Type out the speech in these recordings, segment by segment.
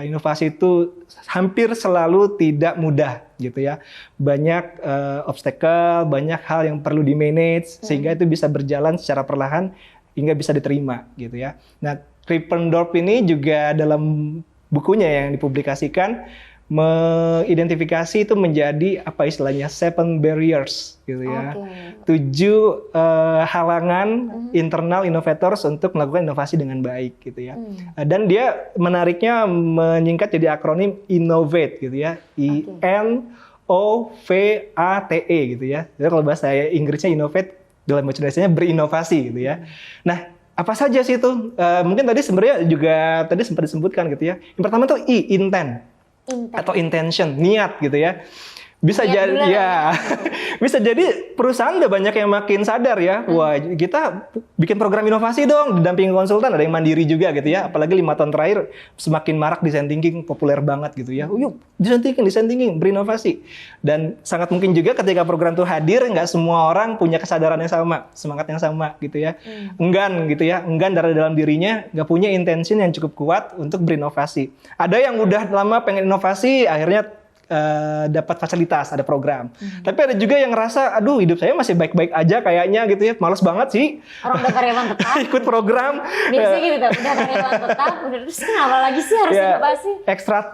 inovasi itu hampir selalu tidak mudah gitu ya. Banyak obstacle, banyak hal yang perlu di-manage sehingga itu bisa berjalan secara perlahan hingga bisa diterima gitu ya. Nah, Krippendorff ini juga dalam bukunya yang dipublikasikan mengidentifikasi itu menjadi apa istilahnya 7 barriers gitu ya. 7 halangan internal innovators untuk melakukan inovasi dengan baik gitu ya. Dan dia menariknya menyingkat jadi akronim INNOVATE gitu ya. INOVATE gitu ya. Jadi kalau bahasa Inggrisnya innovate, dalam bahasa Indonesianya berinovasi gitu ya. Nah, apa saja sih itu? Mungkin tadi sebenarnya juga tadi sempat disebutkan gitu ya. Yang pertama tuh intent. Atau intention, niat gitu ya. Bisa jadi ya. Bisa jadi perusahaan udah banyak yang makin sadar ya. Wah, kita bikin program inovasi dong, didampingi konsultan, ada yang mandiri juga gitu ya. Apalagi 5 tahun terakhir semakin marak design thinking, populer banget gitu ya. Yuk, design thinking, berinovasi. Dan sangat mungkin juga ketika program itu hadir, nggak semua orang punya kesadaran yang sama, semangat yang sama gitu ya. Enggan gitu ya, enggan dari dalam dirinya, nggak punya intention yang cukup kuat untuk berinovasi. Ada yang udah lama pengen inovasi, akhirnya dapat fasilitas, ada program. Tapi ada juga yang ngerasa, aduh hidup saya masih baik-baik aja kayaknya gitu ya, males banget sih. Orang udah karyawan tetap. Ikut program. Biasanya gitu, udah karyawan tetap, udah terus kenapa lagi sih harus inovasi?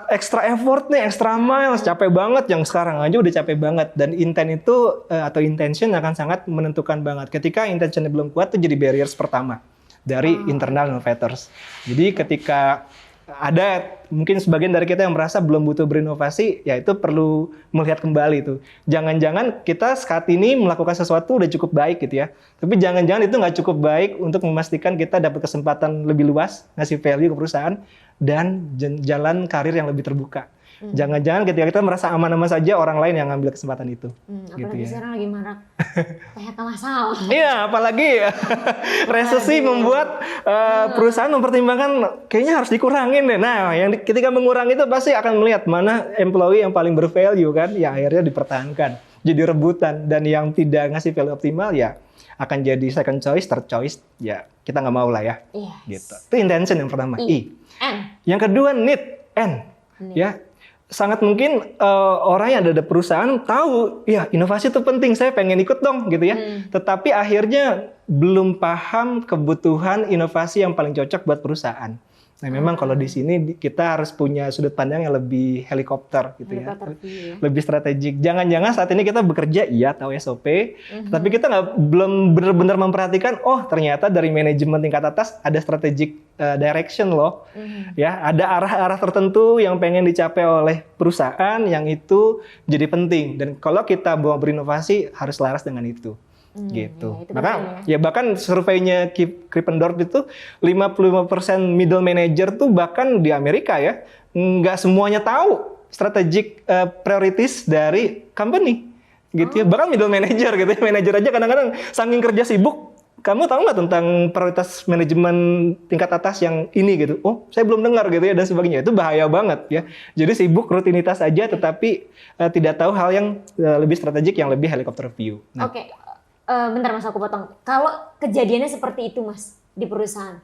Extra effort nih, extra miles, capek banget. Yang sekarang aja udah capek banget. Dan intent itu, atau intention akan sangat menentukan banget. Ketika intentionnya belum kuat, itu jadi barriers pertama dari internal innovators. Jadi ketika ada mungkin sebagian dari kita yang merasa belum butuh berinovasi, ya itu perlu melihat kembali itu. Jangan-jangan kita saat ini melakukan sesuatu udah cukup baik gitu ya. Tapi jangan-jangan itu nggak cukup baik untuk memastikan kita dapat kesempatan lebih luas, ngasih value ke perusahaan, dan jalan karir yang lebih terbuka. Jangan-jangan ketika kita merasa aman-aman saja, orang lain yang ngambil kesempatan itu. Apalagi ya. Sekarang lagi marak PHK massal. Iya, apalagi resesi membuat perusahaan mempertimbangkan kayaknya harus dikurangin deh. Nah, yang ketika mengurangi itu pasti akan melihat mana employee yang paling bervalue kan, yang akhirnya dipertahankan, jadi rebutan, dan yang tidak ngasih value optimal ya akan jadi second choice, third choice, ya kita nggak mau lah ya. Gitu. Itu intention yang pertama, I. Yang kedua need, N. Ya. Sangat mungkin orang yang ada di perusahaan tahu, ya inovasi itu penting, saya pengen ikut dong gitu ya. Tetapi akhirnya belum paham kebutuhan inovasi yang paling cocok buat perusahaan. Nah, memang kalau di sini kita harus punya sudut pandang yang lebih helikopter gitu ya. Lebih strategik. Jangan-jangan saat ini kita bekerja, iya tahu SOP, tapi kita belum benar-benar memperhatikan, oh ternyata dari manajemen tingkat atas ada strategic direction loh. Ya, ada arah-arah tertentu yang pengen dicapai oleh perusahaan yang itu jadi penting. Dan kalau kita mau berinovasi harus laras dengan itu. Gitu. Maka ya bahkan surveinya Krippendorff itu 55% middle manager tuh bahkan di Amerika ya nggak semuanya tahu strategic priorities dari company gitu ya. Bahkan middle manager gitu ya, manager aja kadang-kadang saking kerja sibuk, kamu tahu nggak tentang prioritas manajemen tingkat atas yang ini gitu? Oh, saya belum dengar gitu ya, dan sebagainya. Itu bahaya banget ya. Jadi sibuk rutinitas aja tetapi tidak tahu hal yang lebih strategik, yang lebih helicopter view. Nah, Oke. Bentar Mas, aku potong. Kalau kejadiannya seperti itu Mas di perusahaan,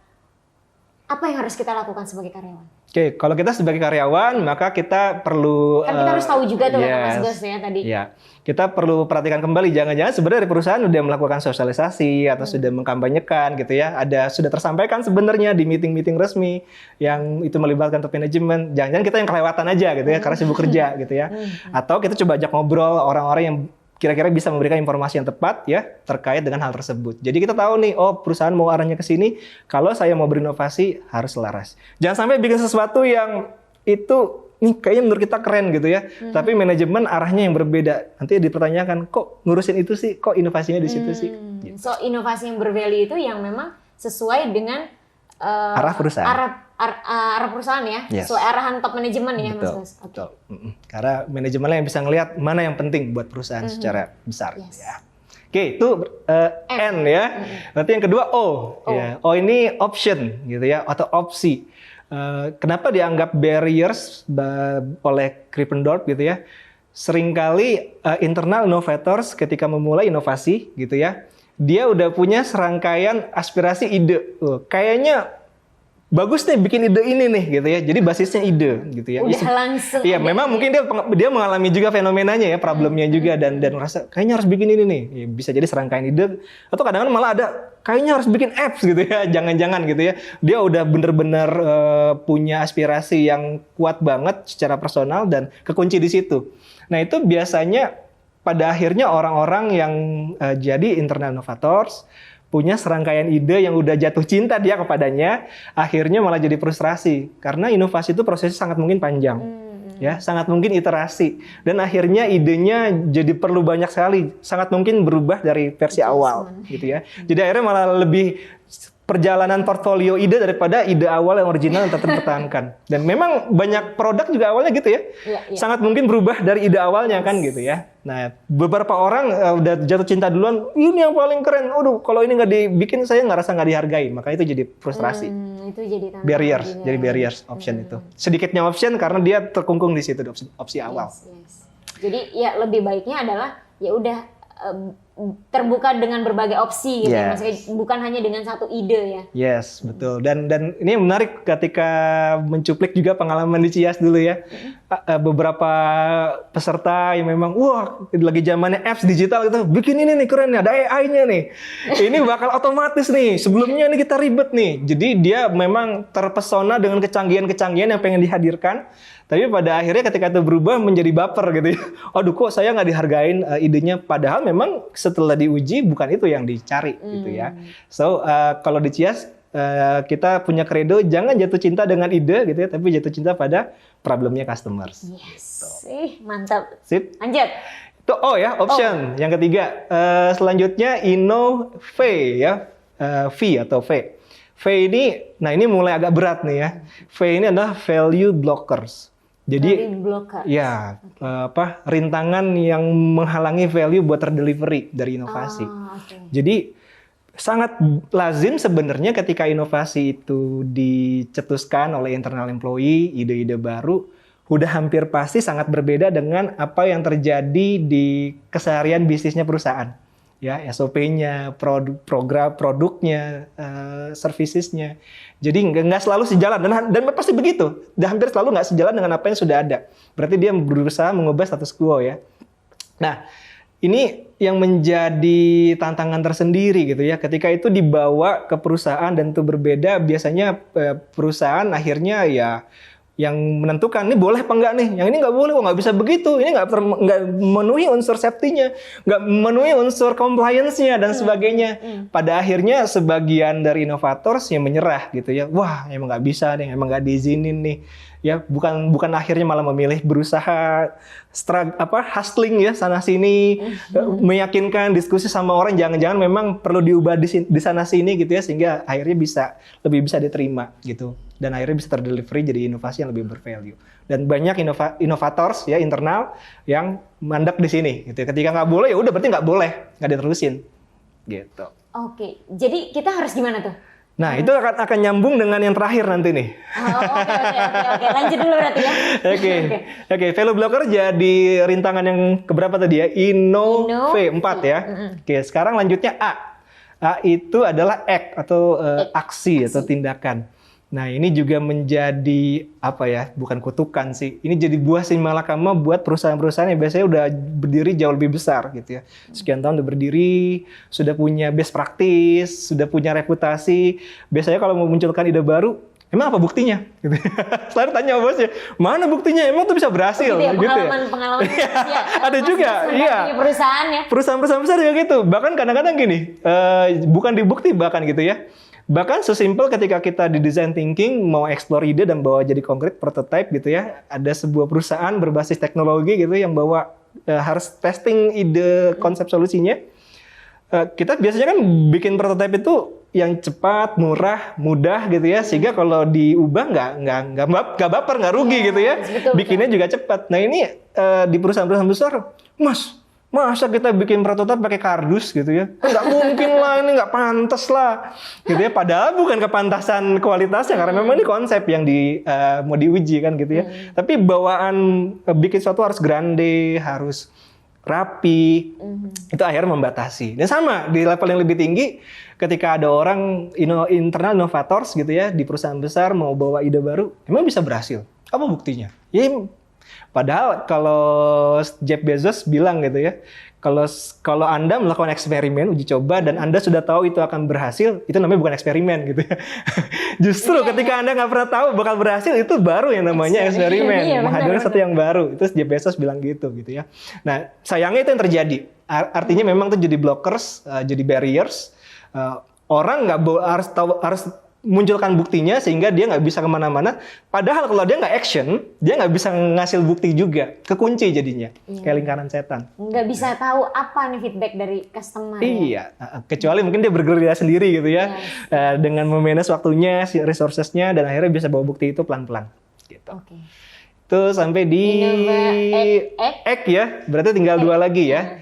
apa yang harus kita lakukan sebagai karyawan? Oke, kalau kita sebagai karyawan maka kita perlu kan kita harus tahu juga tuh Mas Gus ya tadi. Ya, kita perlu perhatikan kembali, jangan-jangan sebenarnya perusahaan sudah melakukan sosialisasi atau sudah mengkampanyekan gitu ya. Sudah tersampaikan sebenarnya di meeting-meeting resmi yang itu melibatkan top manajemen. Jangan-jangan kita yang kelewatan aja gitu ya karena sibuk kerja gitu ya. Atau kita coba ajak ngobrol orang-orang yang kira-kira bisa memberikan informasi yang tepat ya terkait dengan hal tersebut. Jadi kita tahu nih, oh perusahaan mau arahnya ke sini, kalau saya mau berinovasi harus selaras. Jangan sampai bikin sesuatu yang itu nih kayaknya menurut kita keren gitu ya, tapi manajemen arahnya yang berbeda. Nanti dipertanyakan, kok ngurusin itu sih, kok inovasinya di situ sih. Gitu. So inovasi yang bervalue itu yang memang sesuai dengan arah perusahaan. Arah perusahaan ya, sesuai arahan top manajemen ya Mas Gus. Betul. Karena manajemennya yang bisa ngelihat mana yang penting buat perusahaan secara besar. Ya. Oke, itu N ya. Nanti yang kedua O. Ya. O ini option gitu ya, atau opsi. Kenapa dianggap barriers oleh Krippendorff gitu ya? Seringkali internal innovators ketika memulai inovasi gitu ya, dia udah punya serangkaian aspirasi ide. Kayaknya bagus nih bikin ide ini nih gitu ya. Jadi basisnya ide gitu ya. Udah langsung. Iya, memang mungkin dia mengalami juga fenomenanya ya, problemnya juga dan merasa kayaknya harus bikin ini nih. Ya, bisa jadi serangkaian ide atau kadang-kadang malah ada kayaknya harus bikin apps gitu ya. Jangan-jangan gitu ya. Dia udah bener-bener punya aspirasi yang kuat banget secara personal dan kekunci di situ. Nah, itu biasanya pada akhirnya orang-orang yang jadi internal innovators punya serangkaian ide yang udah jatuh cinta dia kepadanya, akhirnya malah jadi frustrasi karena inovasi itu prosesnya sangat mungkin panjang, ya sangat mungkin iterasi dan akhirnya idenya jadi perlu banyak sekali, sangat mungkin berubah dari versi awal, gitu ya. Jadi akhirnya malah lebih perjalanan portfolio ide daripada ide awal yang original yang tetap dipertahankan. Dan memang banyak produk juga awalnya gitu ya. Sangat mungkin berubah dari ide awalnya kan gitu ya. Nah, beberapa orang udah jatuh cinta duluan, ini yang paling keren. Aduh, kalau ini nggak dibikin saya ngerasa nggak dihargai. Maka itu jadi frustrasi. Itu jadi barriers, jadi barriers option itu. Sedikitnya option karena dia terkungkung di situ opsi awal. Yes. Jadi ya lebih baiknya adalah ya udah terbuka dengan berbagai opsi gitu. Maksudnya bukan hanya dengan satu ide ya. Yes, betul. Dan ini yang menarik ketika mencuplik juga pengalaman di Cias dulu ya. Beberapa peserta yang memang wah lagi zamannya apps digital gitu, bikin ini nih keren nih, ada AI-nya nih. Ini bakal otomatis nih. Sebelumnya ini kita ribet nih. Jadi dia memang terpesona dengan kecanggihan-kecanggihan yang pengen dihadirkan. Tapi pada akhirnya ketika itu berubah menjadi baper gitu ya. Aduh kok saya nggak dihargain idenya. Padahal memang setelah diuji bukan itu yang dicari gitu ya. So kalau di Cias kita punya credo jangan jatuh cinta dengan ide gitu ya. Tapi jatuh cinta pada problemnya customers. Yes. Mantap. Sip. Lanjut. Itu option. Yang ketiga. Selanjutnya Innovate ya. V atau V. V ini, nah ini mulai agak berat nih ya. V ini adalah value blockers. Jadi ya rintangan yang menghalangi value buat terdelivery dari inovasi. Jadi sangat lazim sebenarnya ketika inovasi itu dicetuskan oleh internal employee, ide-ide baru udah hampir pasti sangat berbeda dengan apa yang terjadi di keseharian bisnisnya perusahaan. Ya, SOP-nya, produknya, servicesnya. Jadi nggak selalu sejalan dan pasti begitu. Dan hampir selalu nggak sejalan dengan apa yang sudah ada. Berarti dia berusaha mengubah status quo ya. Nah, ini yang menjadi tantangan tersendiri gitu ya. Ketika itu dibawa ke perusahaan dan itu berbeda, biasanya perusahaan akhirnya ya yang menentukan ini boleh apa enggak nih, yang ini nggak boleh, nggak bisa begitu, ini nggak memenuhi unsur safety-nya, nggak memenuhi unsur compliance-nya dan sebagainya. Pada akhirnya sebagian dari inovators yang menyerah gitu ya, wah emang nggak bisa nih, emang nggak diizinin nih, ya bukan akhirnya malah memilih berusaha hustling ya sana sini, meyakinkan diskusi sama orang, jangan-jangan memang perlu diubah di sana sini gitu ya, sehingga akhirnya lebih bisa diterima gitu. Dan akhirnya bisa terdelivery jadi inovasi yang lebih bervalue. Dan banyak inovators ya internal yang mandek di sini. Gitu. Ketika nggak boleh ya udah berarti nggak boleh, nggak diterusin. Gitu. Oke, jadi kita harus gimana tuh? Nah itu akan nyambung dengan yang terakhir nanti nih. Oke. Lanjut dulu berarti ya. Oke. Value blocker jadi rintangan yang keberapa tadi ya? Innovate 4 ya. Oke, sekarang lanjutnya A. A itu adalah act atau aksi atau tindakan. Nah ini juga menjadi bukan kutukan sih. Ini jadi buah simalakama buat perusahaan-perusahaan yang biasanya udah berdiri jauh lebih besar gitu ya. Sekian tahun udah berdiri, sudah punya best practice, sudah punya reputasi. Biasanya kalau mau munculkan ide baru, emang apa buktinya? Gitu. Selalu tanya sama bosnya, mana buktinya? Emang tuh bisa berhasil? Gitu ya, pengalaman ada juga, iya. Perusahaan ya. Perusahaan-perusahaan besar juga gitu. Bahkan kadang-kadang gini, bukan dibukti bahkan gitu ya. Bahkan sesimpel ketika kita di design thinking mau explore ide dan bawa jadi konkret prototype gitu ya. Ada sebuah perusahaan berbasis teknologi gitu yang bawa harus testing ide konsep solusinya. Kita biasanya kan bikin prototype itu yang cepat, murah, mudah gitu ya. Sehingga kalau diubah nggak baper, nggak rugi gitu ya. Bikinnya juga cepat. Nah ini di perusahaan-perusahaan besar, masa kita bikin prototipe pakai kardus gitu ya? Nggak mungkin lah, ini nggak pantas lah. Gitu ya, padahal bukan kepantasan kualitasnya, karena memang ini konsep yang mau diuji kan gitu ya. Tapi bawaan bikin sesuatu harus grande, harus rapi, itu akhirnya membatasi. Dan sama di level yang lebih tinggi, ketika ada orang internal innovators gitu ya di perusahaan besar mau bawa ide baru, emang bisa berhasil. Apa buktinya? Ya, padahal kalau Jeff Bezos bilang gitu ya, kalau Anda melakukan eksperimen, uji coba, dan Anda sudah tahu itu akan berhasil, itu namanya bukan eksperimen gitu ya. Justru ketika Anda nggak pernah tahu bakal berhasil, itu baru yang namanya eksperimen. Iya, Menghadirkan sesuatu yang baru. Itu Jeff Bezos bilang gitu ya. Nah, sayangnya itu yang terjadi. Artinya memang itu jadi blockers, jadi barriers. Orang nggak harus munculkan buktinya sehingga dia nggak bisa kemana-mana. Padahal kalau dia nggak action, dia nggak bisa ngasih bukti juga. Kekunci jadinya, kayak lingkaran setan. Nggak bisa tahu apa nih feedback dari customer. Iya, kecuali mungkin dia bergerilya sendiri gitu ya, dengan memanage waktunya, resourcesnya, dan akhirnya bisa bawa bukti itu pelan-pelan. Gitu. Oke. Itu sampai di Ek ya, berarti tinggal 2 lagi ya.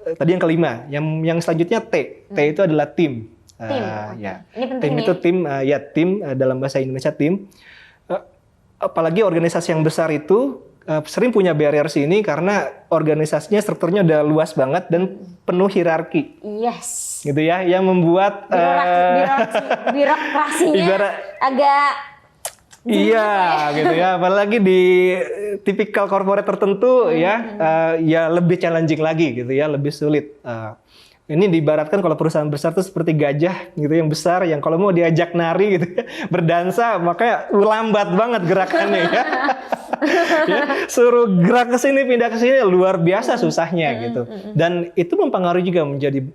Tadi yang kelima, yang selanjutnya T. T itu adalah tim. Tim, Ya. Ini penting Tim nih. itu tim dalam bahasa Indonesia tim. Apalagi organisasi yang besar itu sering punya barriers ini karena organisasinya strukturnya udah luas banget dan penuh hierarki. Yes. Gitu ya, yang membuat birokrasinya ibarat- agak iya gitu ya, apalagi di tipikal corporate tertentu ya lebih challenging lagi gitu ya, lebih sulit. Ini diibaratkan kalau perusahaan besar itu seperti gajah gitu yang besar, yang kalau mau diajak nari gitu ya, berdansa makanya lambat banget gerakannya ya. Ya, suruh gerak ke sini pindah ke sini luar biasa susahnya gitu. Dan itu mempengaruhi juga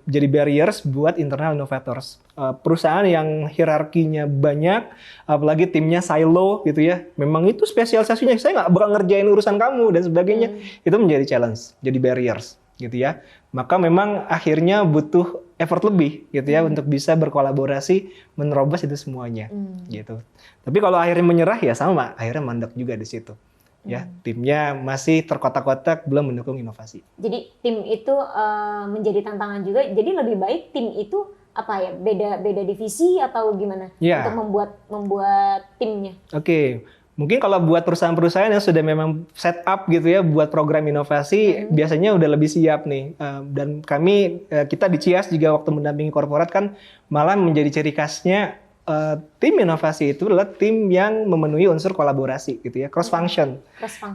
jadi barriers buat internal innovators. Perusahaan yang hierarkinya banyak, apalagi timnya silo gitu ya. Memang itu spesialisasinya, saya nggak bakal ngerjain urusan kamu dan sebagainya. Itu menjadi challenge, jadi barriers gitu ya. Maka memang akhirnya butuh effort lebih gitu ya untuk bisa berkolaborasi menerobos itu semuanya gitu. Tapi kalau akhirnya menyerah ya sama, akhirnya mandek juga di situ. Ya, timnya masih terkotak-kotak, belum mendukung inovasi. Jadi tim itu menjadi tantangan juga. Jadi lebih baik tim itu apa ya, beda divisi atau gimana untuk membuat timnya? Oke. Mungkin kalau buat perusahaan-perusahaan yang sudah memang set up gitu ya buat program inovasi, biasanya udah lebih siap nih. Dan kita di Cias juga waktu mendampingi korporat kan malah menjadi ciri khasnya tim inovasi itu adalah tim yang memenuhi unsur kolaborasi gitu ya, cross function.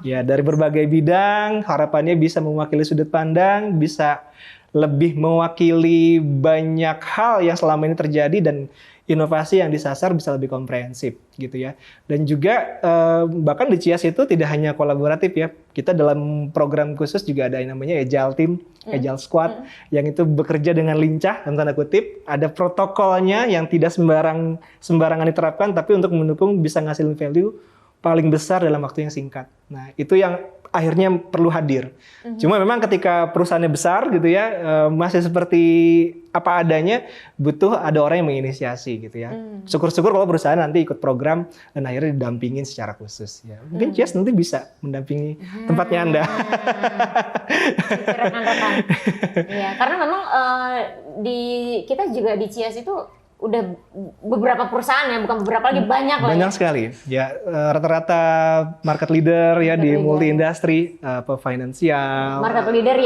Ya, dari berbagai bidang, harapannya bisa mewakili sudut pandang, bisa lebih mewakili banyak hal yang selama ini terjadi, dan inovasi yang disasar bisa lebih komprehensif gitu ya. Dan juga bahkan di Cias itu tidak hanya kolaboratif ya. Kita dalam program khusus juga ada yang namanya Agile Team, Agile Squad, yang itu bekerja dengan lincah dalam tanda kutip. Ada protokolnya yang tidak sembarangan diterapkan, tapi untuk mendukung bisa ngasilin value paling besar dalam waktu yang singkat. Nah, itu yang akhirnya perlu hadir. Cuma memang ketika perusahaannya besar gitu ya, masih seperti apa adanya, butuh ada orang yang menginisiasi gitu ya. Syukur-syukur kalau perusahaan nanti ikut program dan akhirnya didampingin secara khusus ya. Mungkin Cias nanti bisa mendampingi tempatnya Anda. Ya, karena memang kita juga di Cias itu udah beberapa perusahaan ya, bukan beberapa lagi, banyak lah. Banyak sekali. Ya, rata-rata market leader ya di multi industri, finansial. Market leader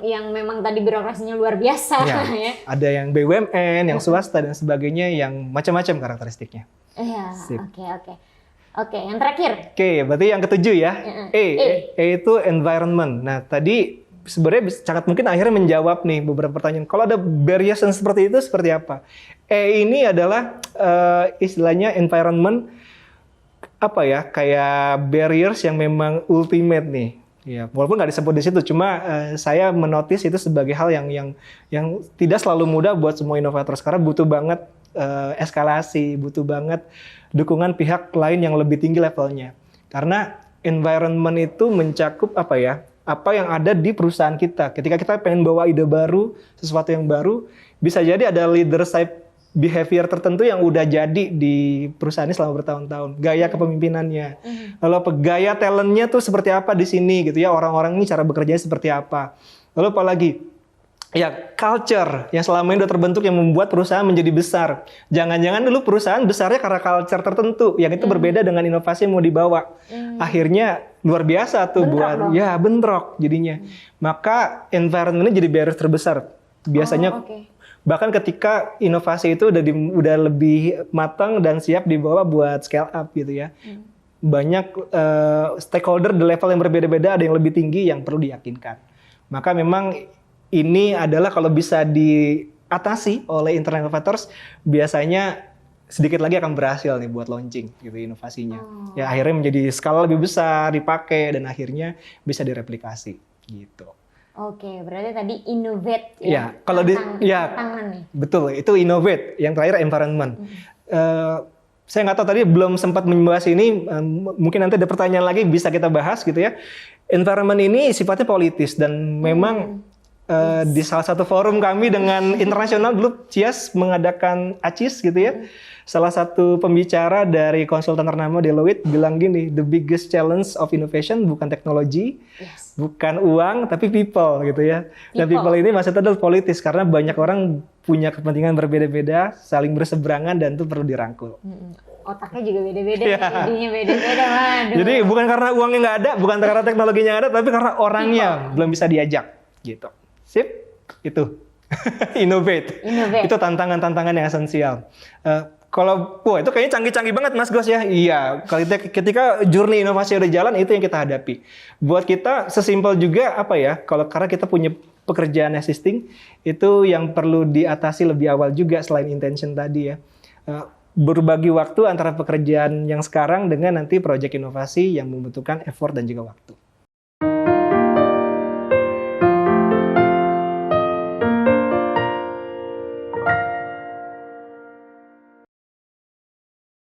yang memang tadi birokrasinya luar biasa ya. Ada yang BUMN, yang swasta dan sebagainya, yang macam-macam karakteristiknya. Iya, oke. Oke, yang terakhir. Oke, berarti yang ketujuh ya. E itu environment. Nah, tadi sebenarnya sangat mungkin akhirnya menjawab nih beberapa pertanyaan. Kalau ada barriers yang seperti itu, seperti apa? Ini adalah istilahnya environment, apa ya, kayak barriers yang memang ultimate nih. Ya, walaupun nggak disebut di situ, cuma saya menotis itu sebagai hal yang tidak selalu mudah buat semua inovator. Sekarang butuh banget eskalasi, butuh banget dukungan pihak lain yang lebih tinggi levelnya. Karena environment itu mencakup apa yang ada di perusahaan kita. Ketika kita pengen bawa ide baru, sesuatu yang baru, bisa jadi ada leadership behavior tertentu yang udah jadi di perusahaan ini selama bertahun-tahun. Gaya kepemimpinannya. Lalu gaya talentnya tuh seperti apa di sini gitu ya. Orang-orang ini cara bekerjanya seperti apa. Lalu apalagi ya culture yang selama ini udah terbentuk yang membuat perusahaan menjadi besar. Jangan-jangan dulu perusahaan besarnya karena culture tertentu yang itu berbeda dengan inovasi yang mau dibawa. Akhirnya luar biasa tuh Bentrok dong. bentrok jadinya. Maka environment ini jadi barrier terbesar. Biasanya Oke. bahkan ketika inovasi itu udah lebih matang dan siap dibawa buat scale up gitu ya. Banyak stakeholder di level yang berbeda-beda, ada yang lebih tinggi yang perlu diyakinkan. Maka memang ini adalah kalau bisa diatasi oleh internal innovators, biasanya sedikit lagi akan berhasil nih buat launching gitu inovasinya. Ya akhirnya menjadi skala lebih besar, dipakai dan akhirnya bisa direplikasi gitu. Oke, berarti tadi innovate Ya, kalau tantangan nih. betul itu innovate. Yang terakhir environment. Saya nggak tahu tadi belum sempat membahas ini. Mungkin nanti ada pertanyaan lagi bisa kita bahas gitu ya. Environment ini sifatnya politis dan memang di salah satu forum kami dengan internasional dulu CIAS mengadakan ACIS gitu ya. Salah satu pembicara dari konsultan ternama Deloitte bilang gini, the biggest challenge of innovation bukan teknologi, bukan uang, tapi people gitu ya. Dan people ini maksudnya adalah politis karena banyak orang punya kepentingan berbeda-beda, saling berseberangan dan itu perlu dirangkul. Otaknya juga beda-beda, idenya beda-beda. Waduh. Jadi bukan karena uangnya nggak ada, bukan karena teknologinya nggak ada, tapi karena orangnya belum bisa diajak gitu. Sip, itu innovate. Itu tantangan-tantangan yang esensial. Kalau itu kayaknya canggih-canggih banget Mas Gos ya. Iya, ketika journey inovasi udah jalan itu yang kita hadapi. Buat kita sesimpel juga apa ya? Karena kita punya pekerjaan existing itu yang perlu diatasi lebih awal juga selain intention tadi ya. Berbagi waktu antara pekerjaan yang sekarang dengan nanti proyek inovasi yang membutuhkan effort dan juga waktu.